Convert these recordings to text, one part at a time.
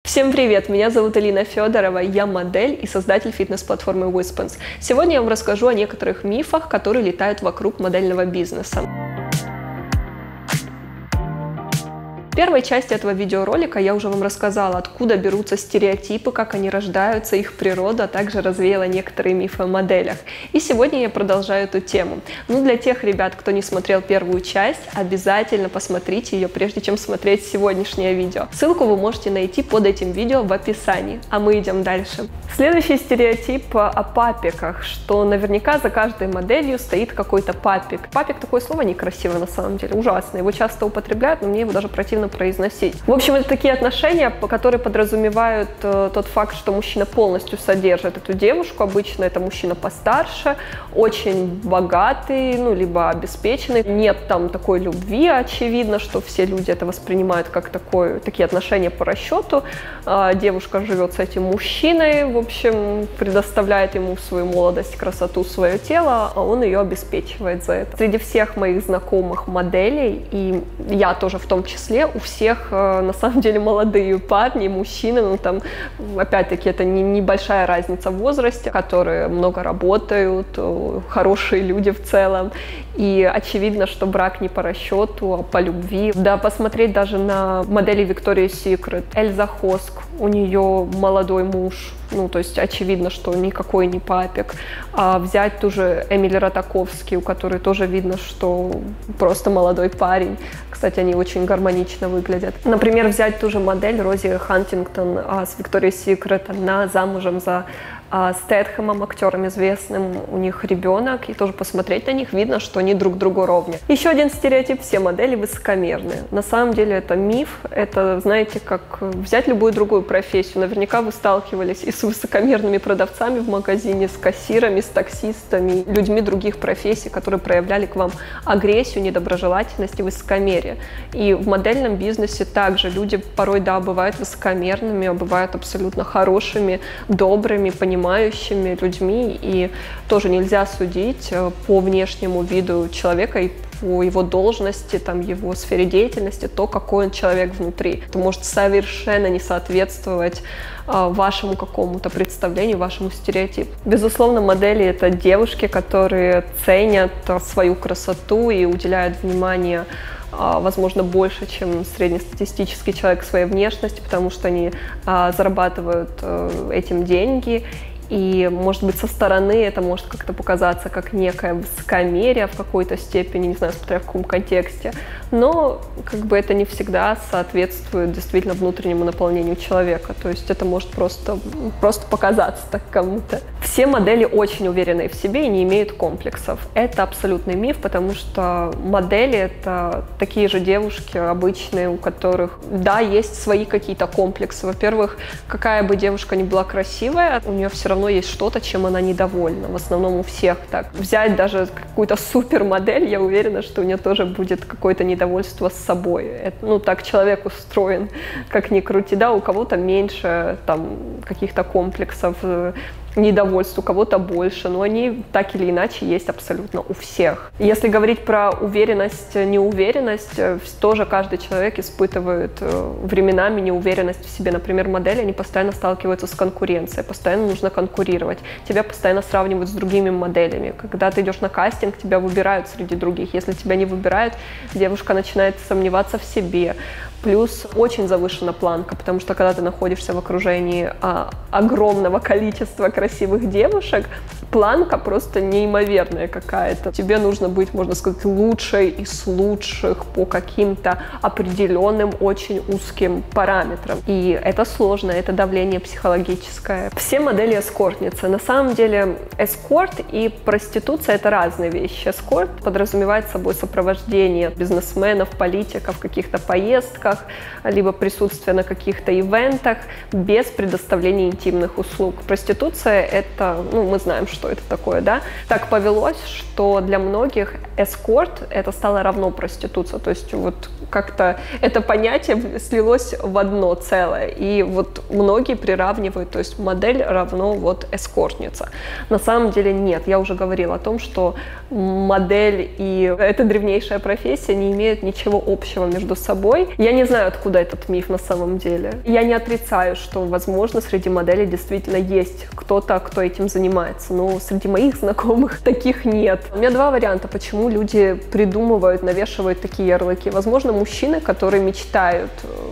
Всем привет! Меня зовут Алина Федорова, я модель и создатель фитнес-платформы Wispens. Сегодня я вам расскажу о некоторых мифах, которые летают вокруг модельного бизнеса. В первой части этого видеоролика я уже вам рассказала, откуда берутся стереотипы, как они рождаются, их природа, а также развеяла некоторые мифы о моделях. И сегодня я продолжаю эту тему. Для тех ребят, кто не смотрел первую часть, обязательно посмотрите ее, прежде чем смотреть сегодняшнее видео. Ссылку вы можете найти под этим видео в описании. А мы идем дальше. Следующий стереотип о папиках, что наверняка за каждой моделью стоит какой-то папик. Папик — такое слово некрасивое на самом деле, ужасно. Его часто употребляют, но мне его даже противно произносить. В общем, это такие отношения, которые подразумевают тот факт, что мужчина полностью содержит эту девушку. Обычно это мужчина постарше, очень богатый, либо обеспеченный. Нет там такой любви, очевидно, что все люди это воспринимают как такие отношения по расчету. Девушка живет с этим мужчиной, в общем, предоставляет ему свою молодость, красоту, свое тело, а он ее обеспечивает за это. Среди всех моих знакомых моделей, и я тоже в том числе, у всех на самом деле молодые парни, мужчины, там опять-таки это небольшая разница в возрасте, которые много работают, хорошие люди в целом, и очевидно, что брак не по расчету, а по любви. Да, посмотреть даже на модели Victoria's Secret, Эльза Хоск, у нее молодой муж, то есть очевидно, что никакой не папик. А взять ту же Эмили Ратаковски, у которой тоже видно, что просто молодой парень. Кстати, они очень гармонично выглядят. Например, взять ту же модель Рози Хантингтон с Victoria's Secret. Она замужем за Стэтхэмом, актером известным, у них ребенок, и тоже посмотреть на них, видно, что они друг другу ровня. Еще один стереотип: все модели высокомерные. На самом деле это миф, это, знаете, как взять любую другую профессию. Наверняка вы сталкивались и с высокомерными продавцами в магазине, с кассирами, с таксистами, людьми других профессий, которые проявляли к вам агрессию, недоброжелательность и высокомерие. И в модельном бизнесе также люди порой, да, бывают высокомерными, а бывают абсолютно хорошими, добрыми, понимающими людьми, и тоже нельзя судить по внешнему виду человека и по его должности, его сфере деятельности, то, какой он человек внутри. Это может совершенно не соответствовать вашему какому-то представлению, вашему стереотипу. Безусловно, модели — это девушки, которые ценят свою красоту и уделяют внимание, возможно, больше, чем среднестатистический человек, своей внешности, потому что они зарабатывают этим деньги. И, может быть, со стороны это может как-то показаться как некое высокомерие в какой-то степени, не знаю, смотря в каком контексте, но это не всегда соответствует действительно внутреннему наполнению человека, то есть это может просто показаться так кому-то. Все модели очень уверенные в себе и не имеют комплексов. Это абсолютный миф, потому что модели — это такие же девушки обычные, у которых, да, есть свои какие-то комплексы. Во-первых, какая бы девушка ни была красивая, у нее все равно есть что-то, чем она недовольна. В основном у всех так. Взять даже какую-то супермодель, я уверена, что у нее тоже будет какое-то недовольство с собой. Это, так человек устроен, как ни крути. Да, у кого-то меньше каких-то комплексов, недовольств, у кого-то больше, но они так или иначе есть абсолютно у всех. Если говорить про уверенность, неуверенность, тоже каждый человек испытывает временами неуверенность в себе. Например, модели, они постоянно сталкиваются с конкуренцией, постоянно нужно конкурировать, тебя постоянно сравнивают с другими моделями. Когда ты идешь на кастинг, тебя выбирают среди других. Если тебя не выбирают, девушка начинает сомневаться в себе. Плюс очень завышена планка, потому что когда ты находишься в окружении огромного количества красивых девушек, планка просто неимоверная какая-то. Тебе нужно быть, можно сказать, лучшей из лучших по каким-то определенным, очень узким параметрам. И это сложно, это давление психологическое. Все модели эскортницы. На самом деле эскорт и проституция — это разные вещи. Эскорт подразумевает собой сопровождение бизнесменов, политиков в каких-то поездках, либо присутствие на каких-то ивентах без предоставления интимных услуг. Проституция — это, мы знаем, что что это такое, да. Так повелось, что для многих эскорт это стало равно проституция, то есть вот как-то это понятие слилось в одно целое, и вот многие приравнивают, то есть модель равно вот эскортница. На самом деле нет, я уже говорила о том, что модель и эта древнейшая профессия не имеют ничего общего между собой. Я не знаю, откуда этот миф на самом деле. Я не отрицаю, что, возможно, среди моделей действительно есть кто-то, кто этим занимается, но среди моих знакомых таких нет. У меня два варианта, почему люди придумывают, навешивают такие ярлыки. Возможно, мужчины, которые мечтают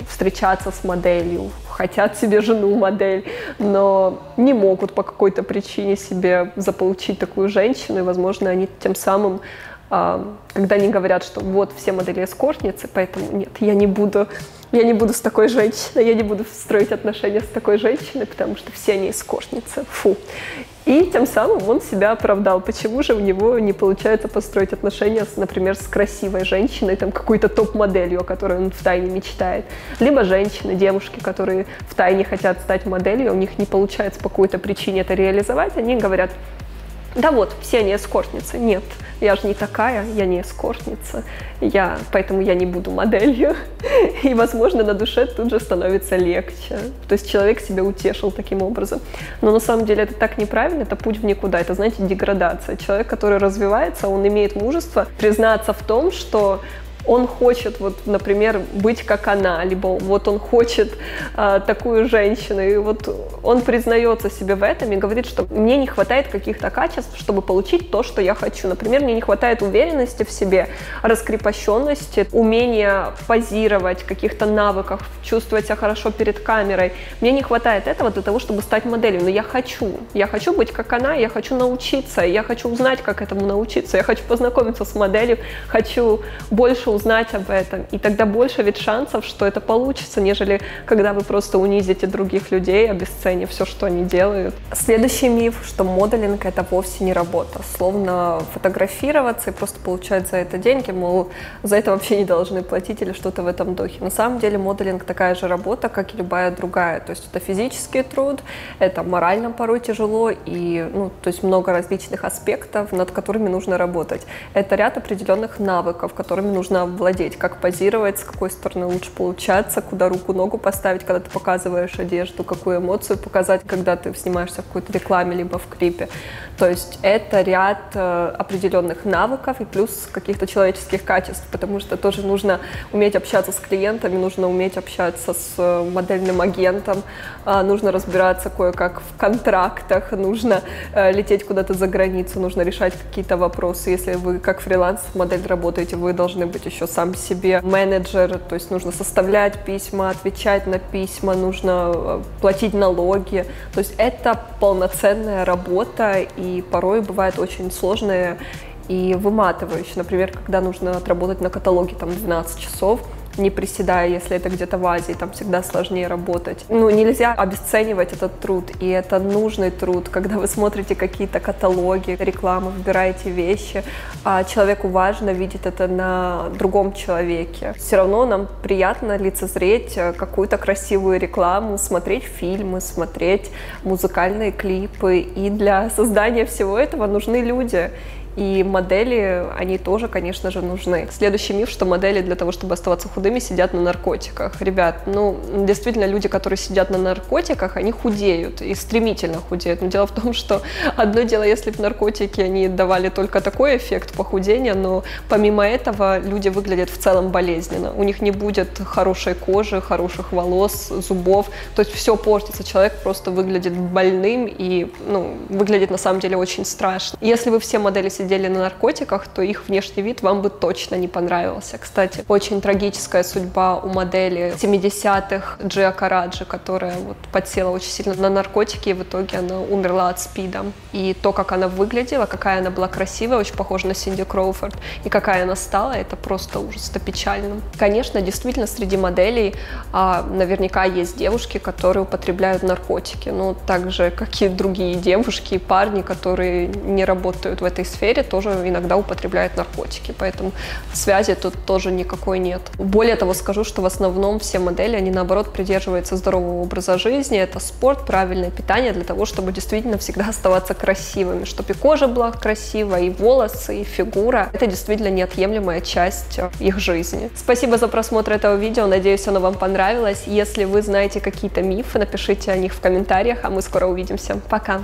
встречаться с моделью, хотят себе жену-модель, но не могут по какой-то причине себе заполучить такую женщину, и, возможно, они тем самым, когда они говорят, что вот все модели эскортницы, поэтому нет, я не буду с такой женщиной, я не буду строить отношения с такой женщиной, потому что все они эскортницы, фу. И тем самым он себя оправдал. Почему же у него не получается построить отношения, например, с красивой женщиной, там, какой-то топ-моделью, о которой он втайне мечтает. Либо женщины, девушки, которые втайне хотят стать моделью, у них не получается по какой-то причине это реализовать, они говорят: да вот, все они эскортницы. Нет, я же не такая, я не эскортница, поэтому я не буду моделью. И, возможно, на душе тут же становится легче. То есть человек себя утешил таким образом. Но на самом деле это так неправильно, это путь в никуда, это, знаете, деградация. Человек, который развивается, он имеет мужество признаться в том, что он хочет, вот, например, быть как она, либо вот он хочет такую женщину, и вот он признается себе в этом и говорит, что мне не хватает каких-то качеств, чтобы получить то, что я хочу. Например, мне не хватает уверенности в себе, раскрепощенности, умения позировать, каких-то навыков, чувствовать себя хорошо перед камерой. Мне не хватает этого для того, чтобы стать моделью, но я хочу быть как она, я хочу научиться, я хочу узнать, как этому научиться, я хочу познакомиться с моделью, хочу больше узнать об этом, и тогда больше ведь шансов, что это получится, нежели когда вы просто унизите других людей, обесценив все, что они делают. Следующий миф, что моделинг — это вовсе не работа. Словно фотографироваться и просто получать за это деньги, мол, за это вообще не должны платить или что-то в этом духе. На самом деле моделинг такая же работа, как и любая другая. То есть это физический труд, это морально порой тяжело, и то есть много различных аспектов, над которыми нужно работать. Это ряд определенных навыков, которыми нужно владеть, как позировать, с какой стороны лучше получаться, куда руку-ногу поставить, когда ты показываешь одежду, какую эмоцию показать, когда ты снимаешься в какой-то рекламе, либо в клипе. То есть это ряд определенных навыков и плюс каких-то человеческих качеств, потому что тоже нужно уметь общаться с клиентами, нужно уметь общаться с модельным агентом, нужно разбираться кое-как в контрактах, нужно лететь куда-то за границу, нужно решать какие-то вопросы. Если вы как фриланс-модель работаете, вы должны быть еще сам себе менеджер, то есть нужно составлять письма, отвечать на письма, нужно платить налоги. То есть это полноценная работа, и порой бывает очень сложная и выматывающая. Например, когда нужно отработать на каталоге там 12 часов, не приседая, если это где-то в Азии, там всегда сложнее работать. Нельзя обесценивать этот труд, и это нужный труд, когда вы смотрите какие-то каталоги, рекламу, выбираете вещи, а человеку важно видеть это на другом человеке. Все равно нам приятно лицезреть какую-то красивую рекламу, смотреть фильмы, смотреть музыкальные клипы, и для создания всего этого нужны люди. И модели, они тоже, конечно же, нужны. Следующий миф, что модели для того, чтобы оставаться худыми, сидят на наркотиках. Ребят, действительно, люди, которые сидят на наркотиках, они худеют и стремительно худеют. Но дело в том, что одно дело, если бы наркотики, они давали только такой эффект похудения, но помимо этого люди выглядят в целом болезненно. У них не будет хорошей кожи, хороших волос, зубов. То есть все портится. Человек просто выглядит больным и выглядит на самом деле очень страшно. Если вы все модели сидели на наркотиках, то их внешний вид вам бы точно не понравился. Кстати, очень трагическая судьба у модели 70-х Джиа Караджи, которая подсела очень сильно на наркотики, и в итоге она умерла от СПИДа. И то, как она выглядела, какая она была красивая, очень похожа на Синди Кроуфорд, и какая она стала, это просто ужас, это печально. Конечно, действительно, среди моделей наверняка есть девушки, которые употребляют наркотики, так же, как и другие девушки и парни, которые не работают в этой сфере, сфере тоже иногда употребляют наркотики, поэтому связи тут тоже никакой нет. Более того, скажу, что в основном все модели, они наоборот придерживаются здорового образа жизни, это спорт, правильное питание для того, чтобы действительно всегда оставаться красивыми, чтобы и кожа была красивая, и волосы, и фигура. Это действительно неотъемлемая часть их жизни. Спасибо за просмотр этого видео, надеюсь, оно вам понравилось. Если вы знаете какие-то мифы, напишите о них в комментариях, а мы скоро увидимся. Пока!